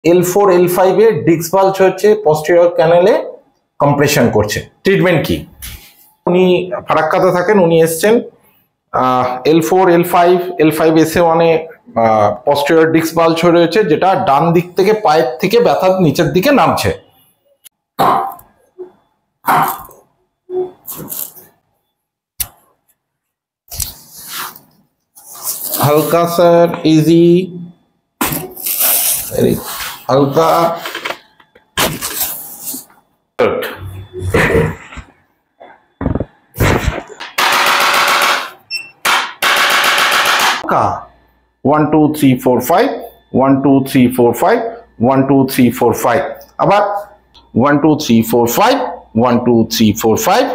L4 L5 এ disk বাল্জ হচ্ছে, posterior ক্যানেলে compression করছে। Treatment কি? উনি ফারাক্কাতে থাকেন, উনি এসছেন L4 L5 SA1 এ পোস্টেরিয়র ডিস্ক বাল্জ হয়ে রয়েছে, যেটা ডান দিক থেকে পায়ের থেকে ব্যথা নিচের দিকে নামছে। হালকা স্যার, ইজি, হালকা। One, two, three, four, five. 1 2 3 4 5 1 2 3 4 5 আবার 1 2 3 4 5 1 2 3 4 5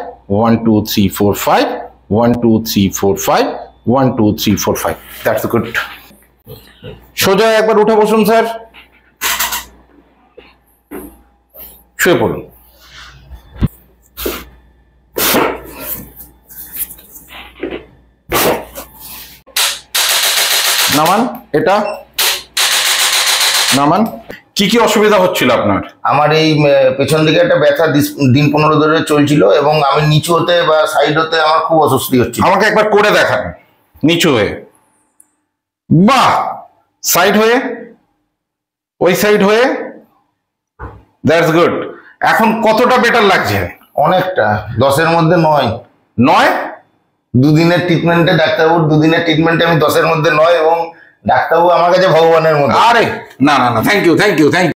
1 2 3 4 5 1 2 3 4 5 1 2 3 4 5। That's good. সোজা একবার উঠে বসুন স্যার, শুয়ে পড়ুন। নামান, এটা নামান। কি কি অসুবিধা হচ্ছিল আপনার? আমার এই পেছন দিকে একটা ব্যথা দিন 15 ধরে চলছিল, এবং আমি নিচু হতে বা সাইড হতে আমার খুব অস্বস্তি হচ্ছিল। আমাকে একবার করে দেখান, নিচু হয়ে, বাহ, সাইড হয়ে, ওই সাইড হয়ে, দ্যাটস গুড। এখন কতটা বেটার লাগছে? অনেকটা, 10-এর মধ্যে 9। 9? দুদিনের ট্রিটমেন্টে, ডাক্তারবাবুর দুদিনের ট্রিটমেন্টে আমি 10-এর মধ্যে 9, এবং ডাক্তারবাবু আমার কাছে ভগবানের মতো। আরে না না না, thank you thank you thank you.